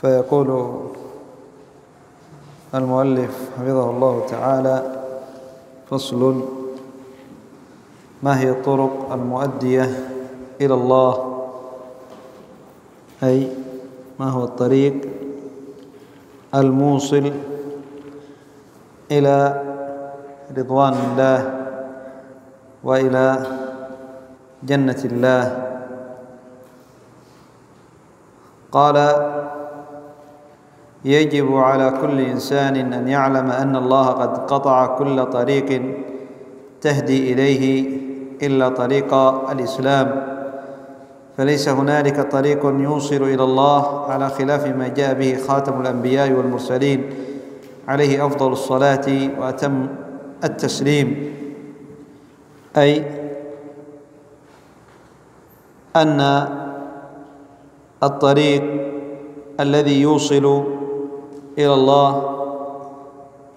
فيقول المؤلف حفظه الله تعالى: فصل: ما هي الطرق المؤدية إلى الله؟ أي ما هو الطريق الموصل إلى رضوان الله وإلى جنة الله. قال: يجب على كل إنسان أن يعلم أن الله قد قطع كل طريق تهدي إليه إلا طريق الإسلام، فليس هنالك طريق يوصل إلى الله على خلاف ما جاء به خاتم الأنبياء والمرسلين عليه أفضل الصلاة وأتم التسليم، أي أن الطريق الذي يوصل إلى الله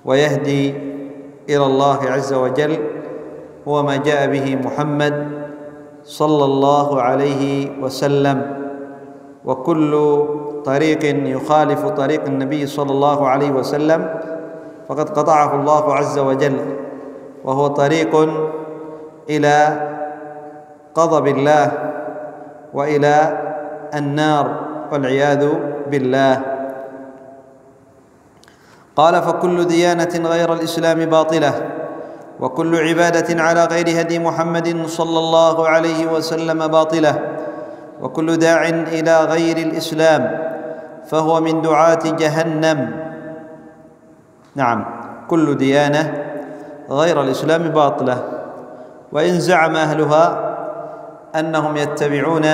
ويهدي إلى الله عز وجل هو ما جاء به محمد صلى الله عليه وسلم، وكل طريق يخالف طريق النبي صلى الله عليه وسلم فقد قطعه الله عز وجل، وهو طريق إلى غضب الله وإلى النار والعياذ بالله. قال: فكل ديانة غير الإسلام باطلة، وكل عبادة على غير هدي محمد صلى الله عليه وسلم باطلة، وكل داع إلى غير الإسلام فهو من دعاة جهنم. نعم، كل ديانة غير الإسلام باطلة، وإن زعم أهلها أنهم يتبعون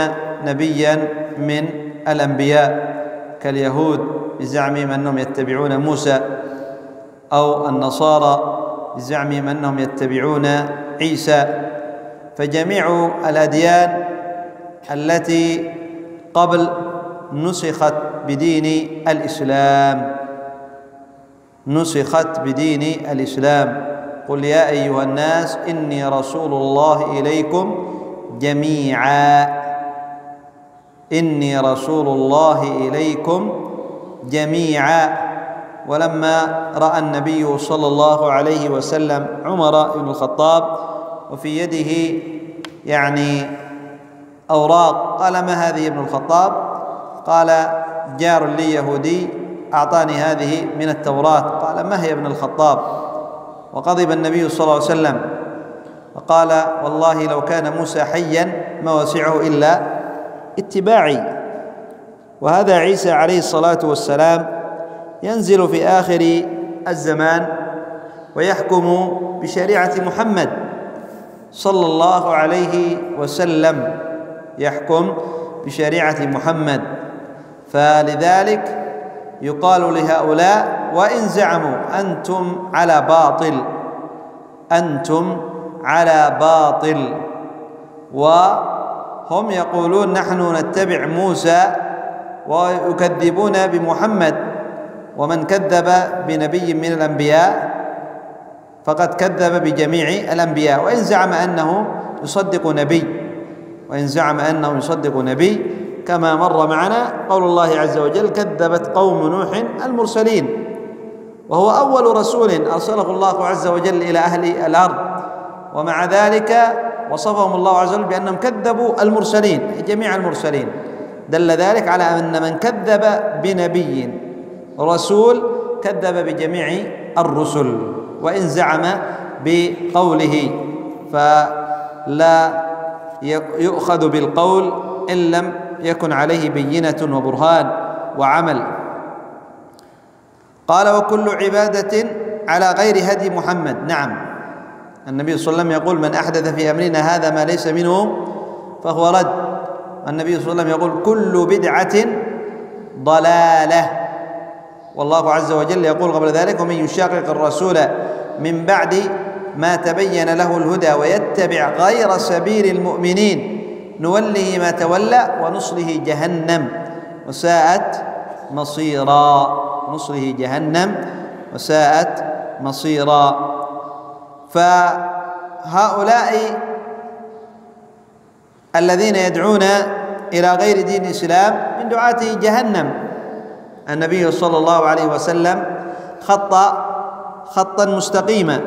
نبيا من الأنبياء كاليهود بزعمهم أنهم يتبعون موسى، أو النصارى بزعمهم أنهم يتبعون عيسى، فجميع الأديان التي قبل نسخت بدين الإسلام، نسخت بدين الإسلام. قل يا أيها الناس إني رسول الله إليكم جميعا، إني رسول الله إليكم جميعا. ولما رأى النبي صلى الله عليه وسلم عمر بن الخطاب وفي يده أوراق، قال: ما هذه ابن الخطاب؟ قال: جار لي يهودي أعطاني هذه من التوراة. قال: ما هي ابن الخطاب؟ وغضب النبي صلى الله عليه وسلم وقال: والله لو كان موسى حيا ما وسعه إلا اتباعي. وهذا عيسى عليه الصلاة والسلام ينزل في آخر الزمان ويحكم بشريعة محمد صلى الله عليه وسلم، يحكم بشريعة محمد. فلذلك يقال لهؤلاء: وإن زعموا أنتم على باطل، أنتم على باطل. وهم يقولون: نحن نتبع موسى، ويكذبون بمحمد، ومن كذب بنبي من الأنبياء فقد كذب بجميع الأنبياء، وإن زعم أنه يصدق نبي، وإن زعم أنه يصدق نبي، كما مر معنا قول الله عز وجل: كذبت قوم نوح المرسلين، وهو أول رسول أرسله الله عز وجل إلى أهل الأرض، ومع ذلك وصفهم الله عز وجل بأنهم كذبوا المرسلين، جميع المرسلين. دل ذلك على أن من كذب بنبي رسول كذب بجميع الرسل، وإن زعم بقوله، فلا يؤخذ بالقول إن لم يكن عليه بينة وبرهان وعمل. قال: وكل عبادة على غير هدي محمد. نعم، النبي صلى الله عليه وسلم يقول: من أحدث في أمرنا هذا ما ليس منه فهو رد. النبي صلى الله عليه وسلم يقول: كل بدعة ضلالة. والله عز وجل يقول قبل ذلك: ومن يشاقق الرسول من بعد ما تبين له الهدى ويتبع غير سبيل المؤمنين نوله ما تولى ونصله جهنم وساءت مصيرا، نصله جهنم وساءت مصيرا. فهؤلاء الذين يدعون إلى غير دين الإسلام من دعاة جهنم، النبي صلى الله عليه وسلم خطا مستقيما،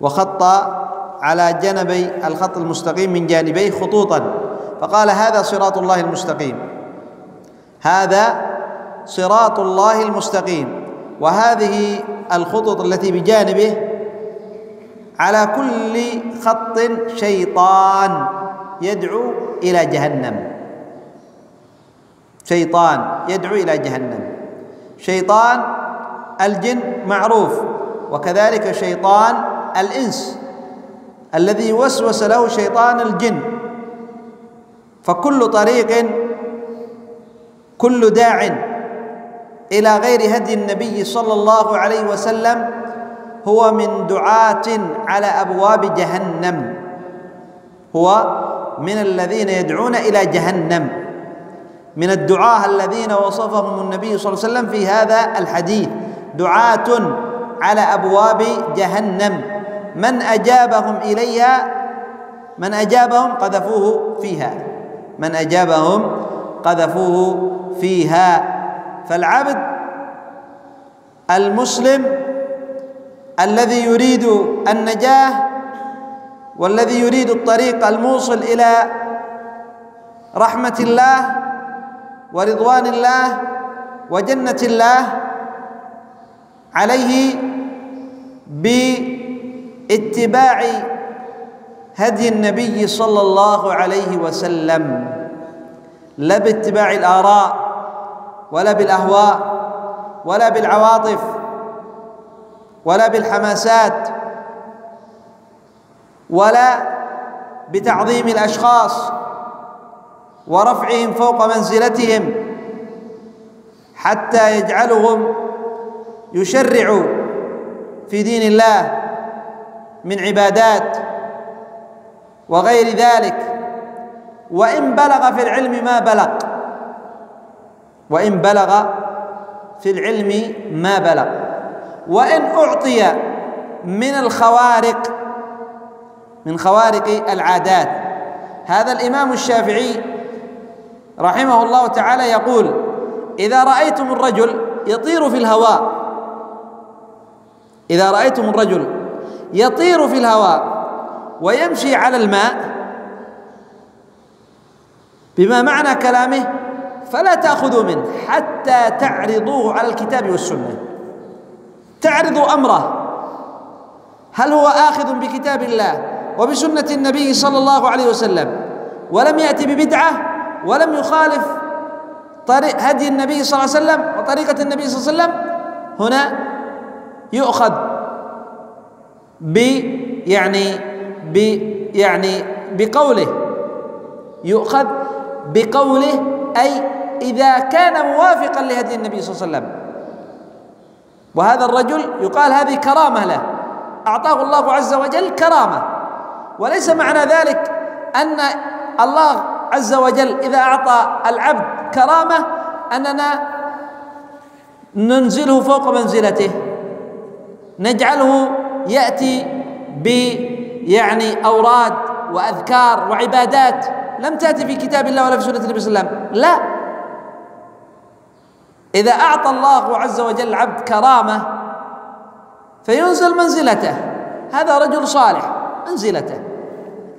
وخط على جانبي الخط المستقيم من جانبيه خطوطا، فقال: هذا صراط الله المستقيم، هذا صراط الله المستقيم. وهذه الخطوط التي بجانبه على كل خط شيطان يدعو إلى جهنم، شيطان يدعو إلى جهنم. شيطان الجن معروف، وكذلك شيطان الإنس الذي وسوس له شيطان الجن. فكل طريق، كل داع إلى غير هدي النبي صلى الله عليه وسلم هو من دعاة على أبواب جهنم، هو من الذين يدعون إلى جهنم، من الدعاة الذين وصفهم النبي صلى الله عليه وسلم في هذا الحديث: دعاة على أبواب جهنم، من أجابهم إليها، من أجابهم قذفوه فيها، من أجابهم قذفوه فيها. فالعبد المسلم الذي يريد النجاة والذي يريد الطريق الموصل إلى رحمة الله ورضوان الله وجنة الله عليه باتباع هدي النبي صلى الله عليه وسلم، لا باتباع الآراء ولا بالأهواء ولا بالعواطف ولا بالحماسات ولا بتعظيم الأشخاص ورفعهم فوق منزلتهم حتى يجعلهم يشرعوا في دين الله من عبادات وغير ذلك. وإن بلغ في العلم ما بلغ، وإن بلغ في العلم ما بلغ، وإن أعطي من الخوارق، من خوارق العادات. هذا الإمام الشافعي رحمه الله تعالى يقول: إذا رأيتم الرجل يطير في الهواء، إذا رأيتم الرجل يطير في الهواء ويمشي على الماء، بما معنى كلامه فلا تأخذوا منه حتى تعرضوه على الكتاب والسنة، تعرضوا أمره، هل هو آخذ بكتاب الله وبسنة النبي صلى الله عليه وسلم ولم يأتي ببدعة ولم يخالف هدي النبي صلى الله عليه وسلم وطريقة النبي صلى الله عليه وسلم، هنا يؤخذ بقوله، يؤخذ بقوله، أي إذا كان موافقا لهدي النبي صلى الله عليه وسلم. وهذا الرجل يقال هذه كرامة له، أعطاه الله عز وجل كرامة، وليس معنى ذلك أن الله عز وجل إذا أعطى العبد كرامة أننا ننزله فوق منزلته، نجعله يأتي أوراد وأذكار وعبادات لم تأتي في كتاب الله ولا في سنة النبي صلى الله عليه وسلم، لا. إذا أعطى الله عز وجل العبد كرامة فينزل منزلته، هذا رجل صالح منزلته،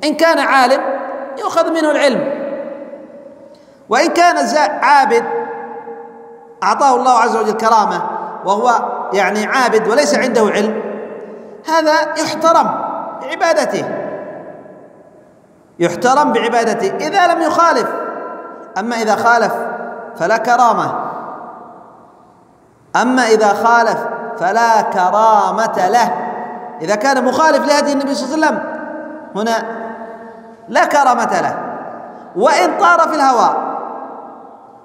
إن كان عالم يؤخذ منه العلم، وإن كان عابد أعطاه الله عز وجل كرامة وهو عابد وليس عنده علم، هذا يحترم بعبادته، يحترم بعبادته إذا لم يخالف. أما إذا خالف فلا كرامة، أما إذا خالف فلا كرامة له. إذا كان مخالف لهدي النبي صلى الله عليه وسلم هنا لا كرامة له، وإن طار في الهواء،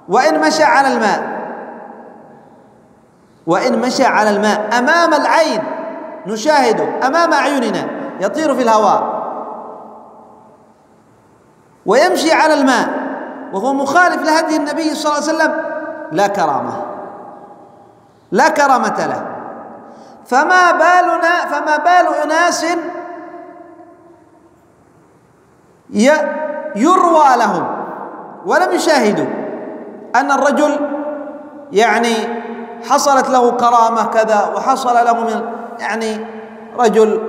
وإن مشى على الماء، وإن مشى على الماء أمام العين، نشاهده أمام أعيننا يطير في الهواء ويمشي على الماء وهو مخالف لهدي النبي صلى الله عليه وسلم، لا كرامة، لا كرامة له. فما بال أناس يروى لهم ولم يشاهدوا أن الرجل يعني حصلت له كرامة كذا وحصل له من يعني رجل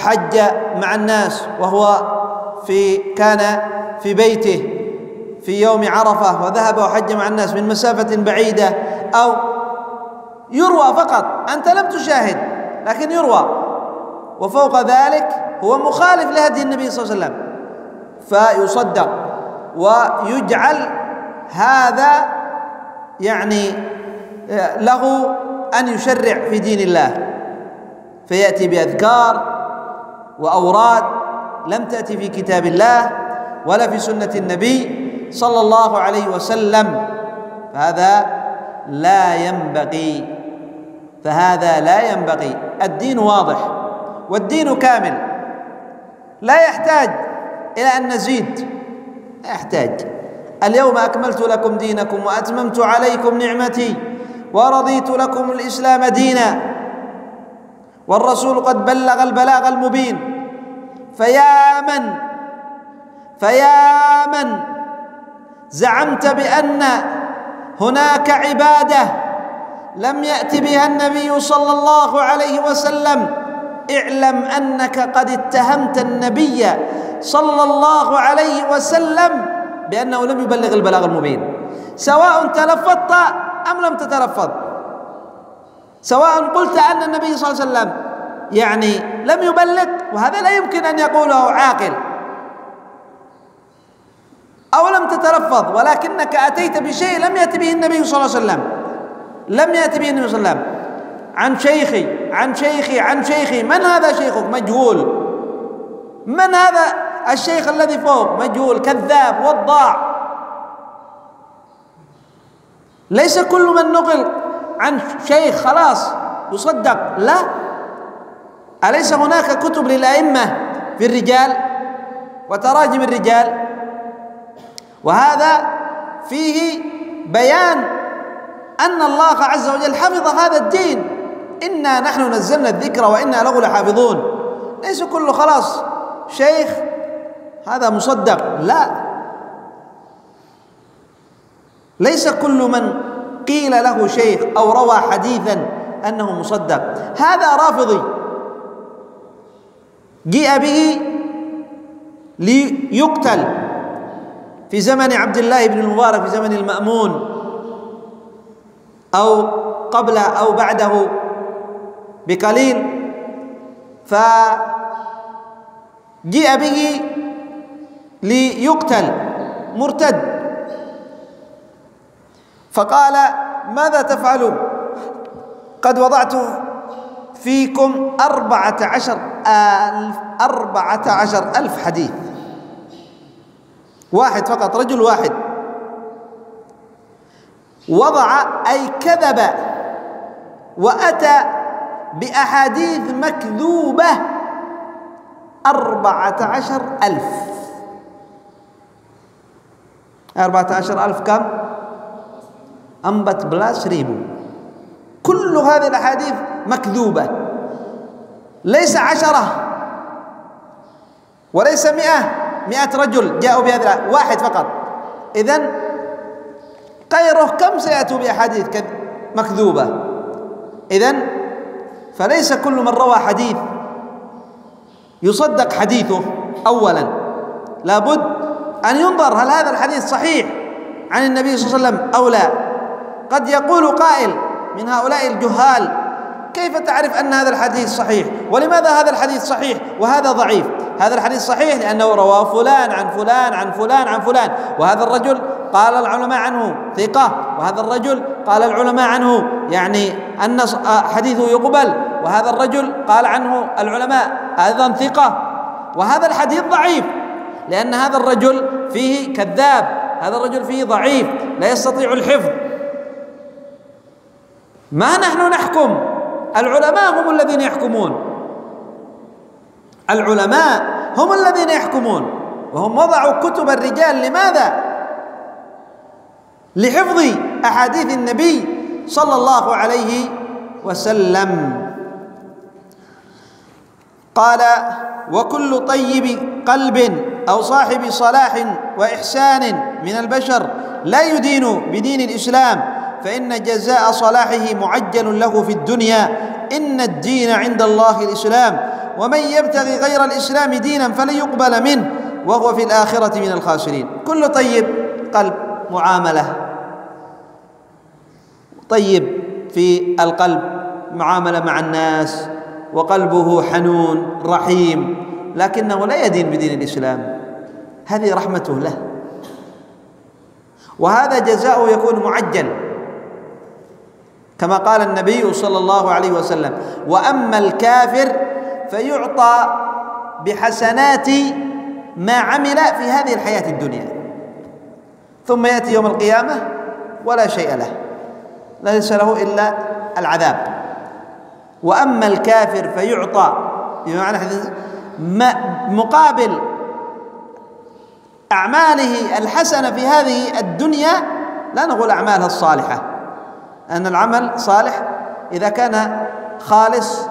حج مع الناس وهو كان في بيته في يوم عرفة وذهب وحج مع الناس من مسافة بعيدة، أو يروى فقط، أنت لم تشاهد لكن يروى، وفوق ذلك هو مخالف لهدي النبي صلى الله عليه وسلم، فيصدق ويجعل هذا يعني له أن يشرع في دين الله، فيأتي بأذكار وأوراد لم تأتي في كتاب الله ولا في سنة النبي صلى الله عليه وسلم، فهذا لا ينبغي. الدين واضح والدين كامل، لا يحتاج إلى أن نزيد، لا يحتاج. اليوم أكملت لكم دينكم وأتممت عليكم نعمتي ورضيت لكم الإسلام دينا، والرسول قد بلغ البلاغ المبين. فيا من زعمت بأن هناك عبادة لم يأت بها النبي صلى الله عليه وسلم، اعلم أنك قد اتهمت النبي صلى الله عليه وسلم بأنه لم يبلغ البلاغ المبين، سواء تلفظت أم لم تتلفظ، سواء قلت أن النبي صلى الله عليه وسلم يعني لم يبلغ، وهذا لا يمكن أن يقوله عاقل، أو لم تتلفظ ولكنك أتيت بشيء لم يأت به النبي صلى الله عليه وسلم، عن شيخي. من هذا شيخك؟ مجهول. من هذا الشيخ الذي فوق؟ مجهول، كذاب وضاع. ليس كل من نقل عن شيخ خلاص يصدق، لا. أليس هناك كتب للأئمة في الرجال وتراجم الرجال؟ وهذا فيه بيان أن الله عز وجل حفظ هذا الدين، إنا نحن نزلنا الذكر وإنا له لحافظون. ليس كل خلاص شيخ هذا مصدق، لا. ليس كل من قيل له شيخ أو روى حديثا أنه مصدق. هذا رافضي جيء به ليقتل في زمن عبد الله بن المبارك، في زمن المأمون، أو قبله أو بعده بقليل، فجيء به ليقتل مرتد، فقال: ماذا تفعلون؟ قد وضعت فيكم 14,000 حديث، واحد فقط، رجل واحد وضع أي كذب وأتى بأحاديث مكذوبة 14,000. 14,000 كم؟ 14,000. كل هذه الأحاديث مكذوبة، ليس 10 وليس 100 رجل جاءوا بهذا، واحد فقط. إذن غيره كم سيأتوا بأحاديث مكذوبة؟ إذن فليس كل من روى حديث يصدق حديثه. أولا لابد أن ينظر هل هذا الحديث صحيح عن النبي صلى الله عليه وسلم أو لا. قد يقول قائل من هؤلاء الجهال: كيف تعرف أن هذا الحديث صحيح؟ ولماذا هذا الحديث صحيح وهذا ضعيف؟ هذا الحديث صحيح لأنه رواه فلان عن فلان عن فلان عن فلان، وهذا الرجل قال العلماء عنه ثقة، وهذا الرجل قال العلماء عنه يعني أن حديثه يقبل، وهذا الرجل قال عنه العلماء أيضا ثقة، وهذا الحديث ضعيف لأن هذا الرجل فيه كذاب، هذا الرجل فيه ضعيف لا يستطيع الحفظ. ما نحن نحكم، العلماء هم الذين يحكمون، العلماء هم الذين يحكمون، وهم وضعوا كتب الرجال. لماذا؟ لحفظ أحاديث النبي صلى الله عليه وسلم. قال: وكل طيب قلب أو صاحب صلاح وإحسان من البشر لا يدين بدين الإسلام، فإن جزاء صلاحه معجل له في الدنيا. إن الدين عند الله الإسلام، ومن يبتغي غير الإسلام دينا فلن يقبل منه وهو في الآخرة من الخاسرين. كل طيب قلب، معاملة طيب في القلب، معاملة مع الناس، وقلبه حنون رحيم، لكنه لا يدين بدين الإسلام، هذه رحمته له، وهذا جزاؤه يكون معجل، كما قال النبي صلى الله عليه وسلم: وأما الكافر فيعطى بحسنات ما عمل في هذه الحياة الدنيا، ثم يأتي يوم القيامة ولا شيء له، ليس له إلا العذاب. وأما الكافر فيعطى بمعنى مقابل أعماله الحسنة في هذه الدنيا، لا نقول أعمالها الصالحة، أن العمل صالح إذا كان خالص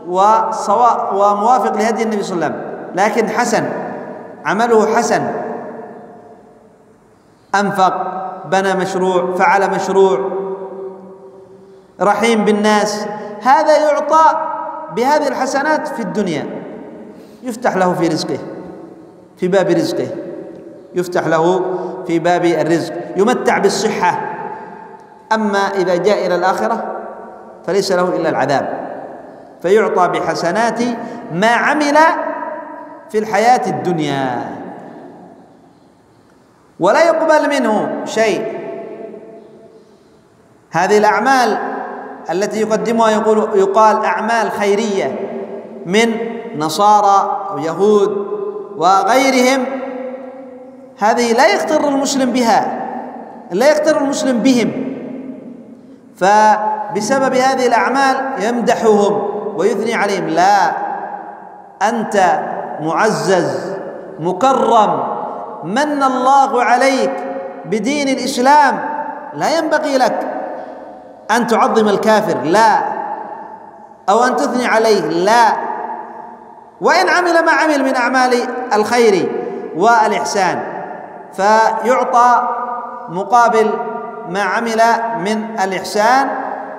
وموافق لهدي النبي صلى الله عليه وسلم، لكن حسن، عمله حسن، أنفق، بنى مشروع، فعل مشروع، رحيم بالناس، هذا يعطى بهذه الحسنات في الدنيا، يفتح له في رزقه، في باب رزقه، يفتح له في باب الرزق، يمتع بالصحة. أما إذا جاء إلى الآخرة فليس له إلا العذاب، فيعطى بحسنات ما عمل في الحياة الدنيا ولا يقبل منه شيء. هذه الأعمال التي يقدمها يقال أعمال خيرية من نصارى ويهود وغيرهم، هذه لا يغتر المسلم بها، لا يغتر المسلم بهم، فبسبب هذه الأعمال يمدحهم ويثني عليهم. لا، أنت معزز مكرم، من الله عليك بدين الإسلام، لا ينبغي لك أن تعظم الكافر، لا، أو أن تثني عليه، لا، وإن عمل ما عمل من أعمال الخير والإحسان فيعطى مقابل ما عمل من الإحسان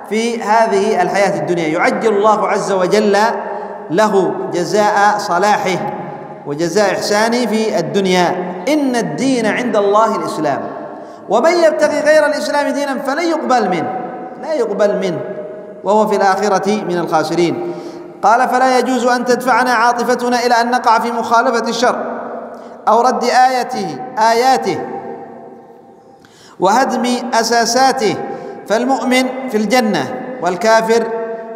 في هذه الحياة الدنيا، يعجل الله عز وجل له جزاء صلاحه وجزاء إحسانه في الدنيا. إن الدين عند الله الإسلام، ومن يبتغي غير الإسلام دينا فلن يقبل منه، لا يقبل منه وهو في الآخرة من الخاسرين. قال: فلا يجوز أن تدفعنا عاطفتنا إلى أن نقع في مخالفة الشرع أو رد آياته وهدم أساساته، فالمؤمن في الجنة والكافر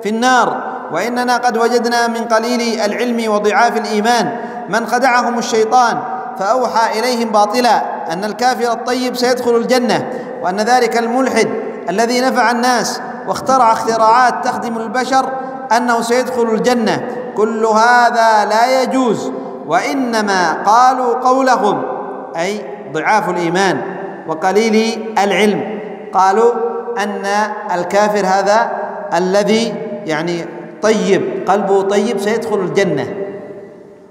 في النار. وإننا قد وجدنا من قليل العلم وضعاف الإيمان من خدعهم الشيطان فأوحى إليهم باطلا أن الكافر الطيب سيدخل الجنة، وأن ذلك الملحد الذي نفع الناس واخترع اختراعات تخدم البشر أنه سيدخل الجنة. كل هذا لا يجوز، وإنما قالوا قولهم، أي ضعاف الإيمان وقليل العلم، قالوا أن الكافر هذا الذي يعني طيب، قلبه طيب، سيدخل الجنة،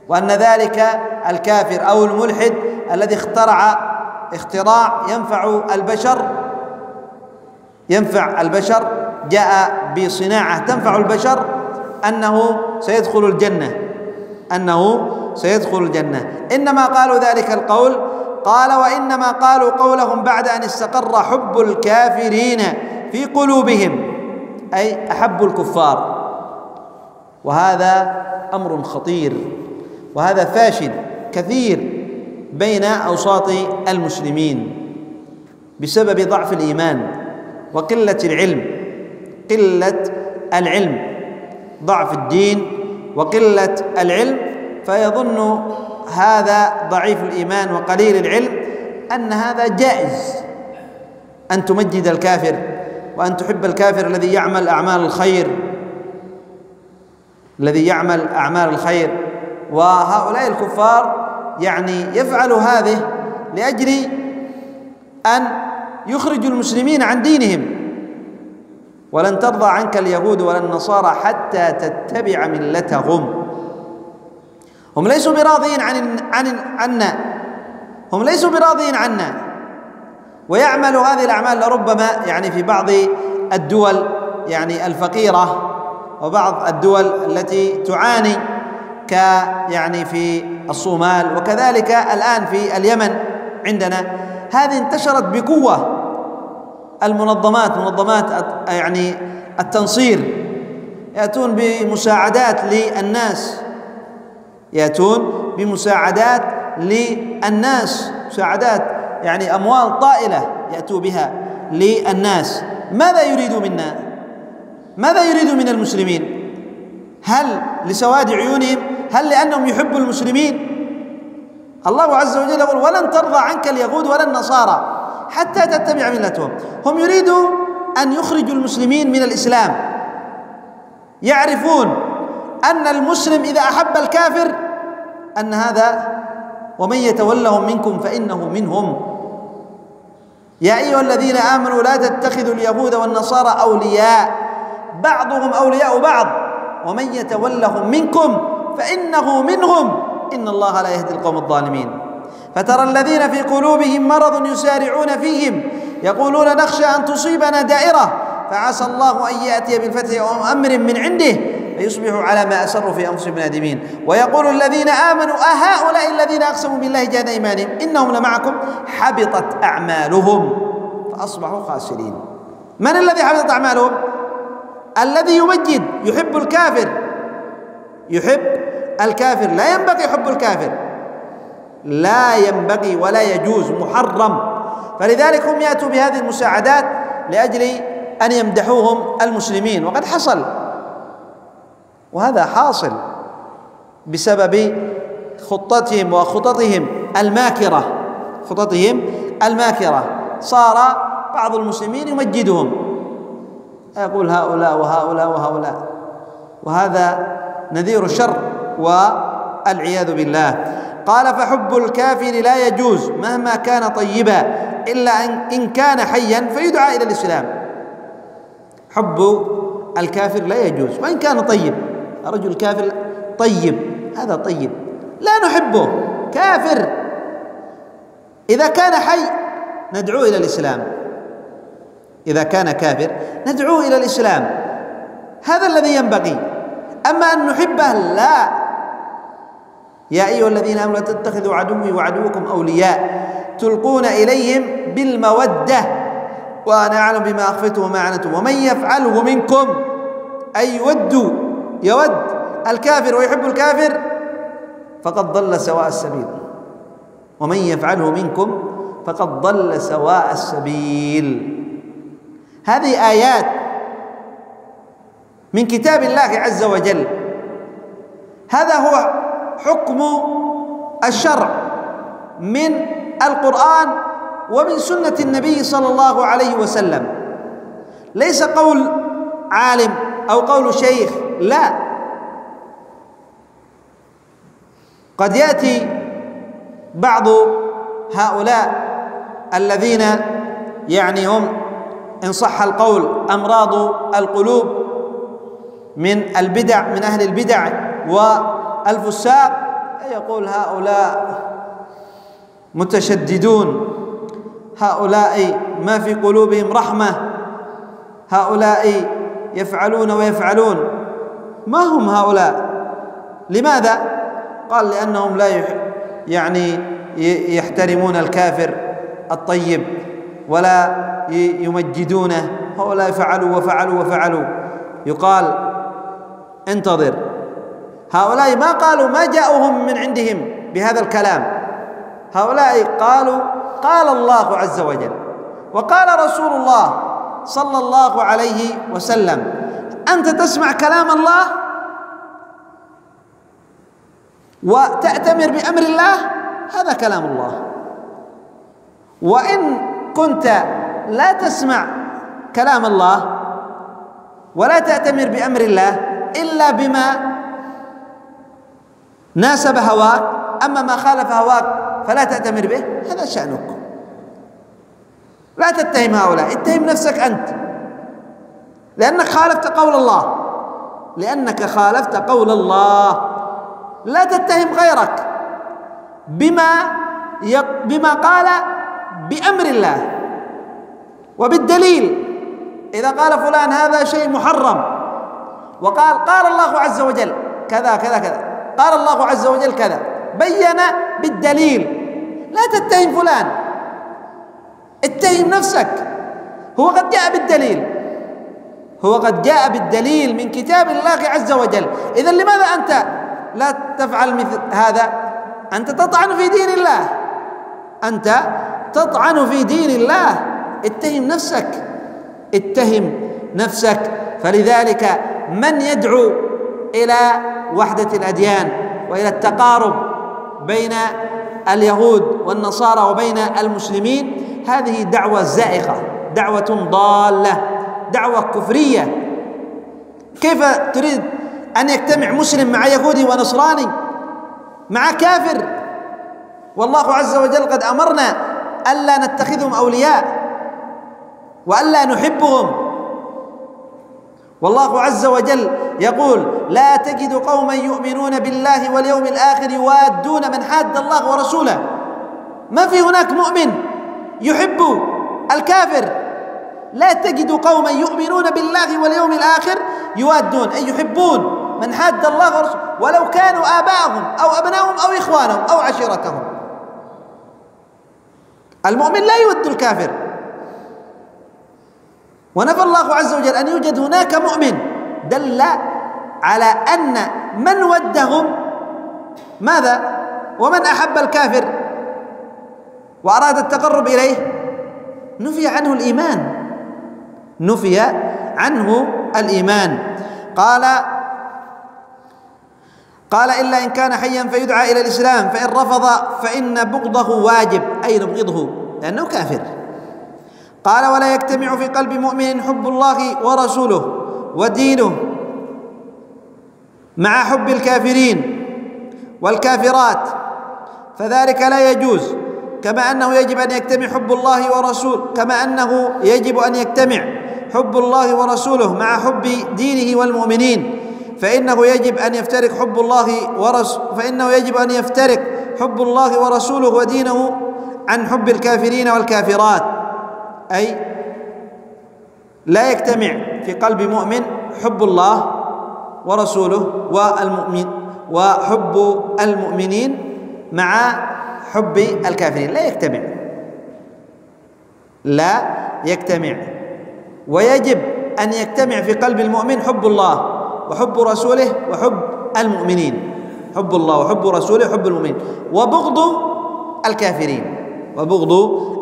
وأن ذلك الكافر أو الملحد الذي اخترع اختراع ينفع البشر، جاء بصناعة تنفع البشر، أنه سيدخل الجنة، إنما قالوا ذلك القول. قال: وإنما قالوا قولهم بعد أن استقر حب الكافرين في قلوبهم، أي أحبوا الكفار، وهذا أمر خطير، وهذا فاشل كثير بين أوساط المسلمين بسبب ضعف الإيمان وقلة العلم، ضعف الدين وقلة العلم، فيظن هذا ضعيف الإيمان وقليل العلم أن هذا جائز، أن تمجد الكافر وأن تحب الكافر الذي يعمل أعمال الخير، وهؤلاء الكفار يعني يفعل هذه لأجل أن يخرجوا المسلمين عن دينهم. ولن ترضى عنك اليهود ولا النصارى حتى تتبع ملتهم. هم ليسوا براضين عنا، ويعمل هذه الأعمال لربما يعني في بعض الدول يعني الفقيرة وبعض الدول التي تعاني يعني في الصومال، وكذلك الآن في اليمن عندنا، هذه انتشرت بقوة. منظمات يعني التنصير يأتون بمساعدات للناس، مساعدات يعني أموال طائلة يأتوا بها للناس. ماذا يريدوا منا؟ ماذا يريدوا من المسلمين؟ هل لسواد عيونهم؟ هل لأنهم يحبوا المسلمين؟ الله عز وجل يقول: ولن ترضى عنك اليهود ولا النصارى حتى تتبع ملتهم. هم يريدوا أن يخرجوا المسلمين من الإسلام، يعرفون أن المسلم إذا أحب الكافر أن هذا ومن يتولهم منكم فإنه منهم. يا أيها الذين آمنوا لا تتخذوا اليهود والنصارى أولياء بعضهم أولياء بعض ومن يتولهم منكم فإنه منهم إن الله لا يهدي القوم الظالمين. فترى الذين في قلوبهم مرض يسارعون فيهم يقولون نخشى أن تصيبنا دائرة فعسى الله أن يأتي بالفتح أو أمر من عنده فيصبحوا على ما أسروا في أنفسهم نادمين. ويقول الذين آمنوا أهؤلاء الذين أقسموا بالله جهد أيمانهم إنهم لمعكم حبطت أعمالهم فأصبحوا خاسرين. من الذي حبطت أعمالهم؟ الذي يمجد، يحب الكافر، لا ينبغي حب الكافر، لا ينبغي ولا يجوز، محرم. فلذلك هم يأتوا بهذه المساعدات لأجل أن يمدحوهم المسلمين، وقد حصل، وهذا حاصل بسبب خططهم الماكرة. صار بعض المسلمين يمجدهم، يقول هؤلاء وهؤلاء وهؤلاء، وهذا نذير الشر والعياذ بالله. قال: فحب الكافر لا يجوز مهما كان طيبا إلا إن كان حيا فيدعى إلى الإسلام. حب الكافر لا يجوز وإن كان طيب. رجل كافر طيب، هذا طيب، لا نحبه، كافر. إذا كان حي ندعوه إلى الإسلام، إذا كان كافر ندعوه إلى الإسلام، هذا الذي ينبغي. أما أن نحبه لا. يا أيها الذين آمنوا لا تتخذوا عدوي وعدوكم أولياء تلقون إليهم بالمودة وأنا أعلم بما أخفتم وما أعنتم ومن يفعله منكم، أي يود الكافر ويحب الكافر فقد ضل سواء السبيل. ومن يفعله منكم فقد ضل سواء السبيل. هذه آيات من كتاب الله عز وجل. هذا هو حكم الشرع من القرآن ومن سنة النبي صلى الله عليه وسلم، ليس قول عالم أو قول شيخ، لا. قد يأتي بعض هؤلاء الذين يعني هم إن صح القول أمراض القلوب من البدع، من أهل البدع والفساق، يقول هؤلاء متشددون، هؤلاء ما في قلوبهم رحمة، هؤلاء يفعلون ويفعلون. ما هم هؤلاء؟ لماذا؟ قال: لأنهم لا يعني يحترمون الكافر الطيب ولا يمجدونه. هؤلاء فعلوا وفعلوا وفعلوا. يقال: انتظر، هؤلاء ما قالوا، ما جاءوهم من عندهم بهذا الكلام، هؤلاء قالوا قال الله عز وجل وقال رسول الله صلى الله عليه وسلم. أنت تسمع كلام الله وتأتمر بأمر الله، هذا كلام الله. وإن كنت لا تسمع كلام الله ولا تأتمر بأمر الله إلا بما ناسب هواك، أما ما خالف هواك فلا تأتمر به، هذا شأنك. لا تتهم هؤلاء، اتهم نفسك أنت، لأنك خالفت قول الله. لا تتهم غيرك بما قال بأمر الله، وبالدليل. إذا قال فلان هذا شيء محرم وقال قال الله عز وجل كذا كذا كذا، قال الله عز وجل كذا، بين بالدليل. لا تتهم فلان، اتهم نفسك. هو قد جاء بالدليل، هو قد جاء بالدليل من كتاب الله عز وجل. إذن لماذا أنت لا تفعل مثل هذا؟ أنت تطعن في دين الله، أنت تطعن في دين الله. اتهم نفسك، اتهم نفسك. فلذلك من يدعو إلى وحدة الأديان وإلى التقارب بين اليهود والنصارى وبين المسلمين، هذه دعوة زائغة، دعوة ضالة، دعوة كفرية. كيف تريد أن يجتمع مسلم مع يهودي ونصراني، مع كافر؟ والله عز وجل قد أمرنا ألا نتخذهم أولياء وألا نحبهم. والله عز وجل يقول: لا تجد قوما يؤمنون بالله واليوم الآخر يوادون من حاد الله ورسوله. ما في هناك مؤمن يحب الكافر. لا تجد قوما يؤمنون بالله واليوم الآخر يوادون، أي يحبون من حاد الله ورسوله ولو كانوا آباءهم أو أبنائهم أو إخوانهم أو عشيرتهم. المؤمن لا يود الكافر. ونفى الله عز وجل أن يوجد هناك مؤمن، دل على أن من ودهم ماذا؟ ومن أحب الكافر وأراد التقرب إليه نفي عنه الإيمان، نفي عنه الإيمان. قال إلا إن كان حيا فيدعى إلى الإسلام، فإن رفض فإن بغضه واجب، أي نبغضه لأنه كافر. قال: ولا يجتمع في قلب مؤمن حب الله ورسوله ودينه مع حب الكافرين والكافرات، فذلك لا يجوز. كما أنه يجب أن يجتمع حب الله ورسوله، كما أنه يجب أن يجتمع حب الله ورسوله مع حب دينه والمؤمنين، فإنه يجب أن يفترق حب الله ورسوله ودينه عن حب الكافرين والكافرات. أي لا يجتمع في قلب مؤمن حب الله ورسوله وحب المؤمنين مع حب الكافرين، لا يجتمع، لا يجتمع. ويجب أن يجتمع في قلب المؤمن حب الله وحب رسوله وحب المؤمنين، حب الله وحب رسوله وحب المؤمنين، وبغض الكافرين، وبغض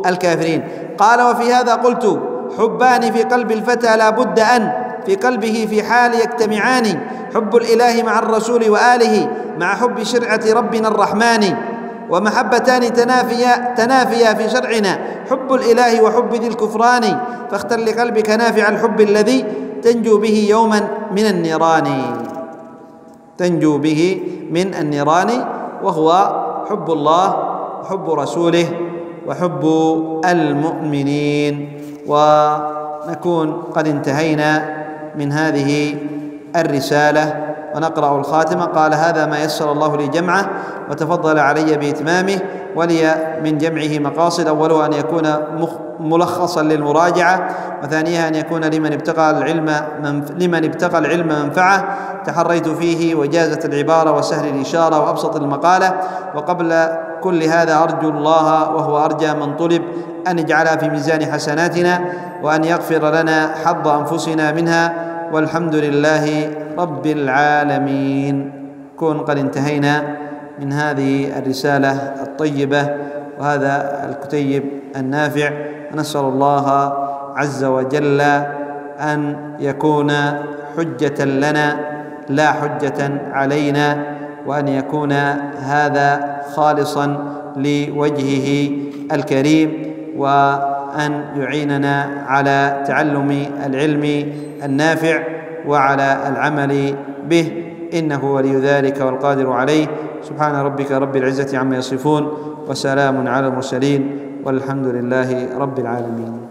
الكافرين. قال: وفي هذا قلت: حبان في قلب الفتى لا بد أن في قلبه في حال يجتمعان، حب الإله مع الرسول وآله مع حب شرعة ربنا الرحمن، ومحبتان تنافيا في شرعنا، حب الإله وحب ذي الكفران، فاختر لقلبك نافع الحب الذي تنجو به يوما من النيران، تنجو به من النيران، وهو حب الله وحب رسوله وحب المؤمنين. ونكون قد انتهينا من هذه الرسالة، ونقرأ الخاتمة. قال: هذا ما يسر الله لي جمعه وتفضل علي بإتمامه، ولي من جمعه مقاصد: أولها أن يكون ملخصا للمراجعة، وثانيها أن يكون لمن ابتغى العلم منفعة تحريت فيه وجازة العبارة وسهل الإشارة وأبسط المقالة. وقبل كل هذا أرجو الله وهو أرجى من طلب أن يجعلها في ميزان حسناتنا، وأن يغفر لنا حظ أنفسنا منها، والحمد لله رب العالمين. كون قد انتهينا من هذه الرسالة الطيبة وهذا الكتيب النافع، ونسأل الله عز وجل أن يكون حجة لنا لا حجة علينا، وأن يكون هذا خالصا لوجهه الكريم، وأن يعيننا على تعلم العلم النافع وعلى العمل به، إنه ولي ذلك والقادر عليه. سبحان ربك رب العزة عما يصفون، وسلام على المرسلين، والحمد لله رب العالمين.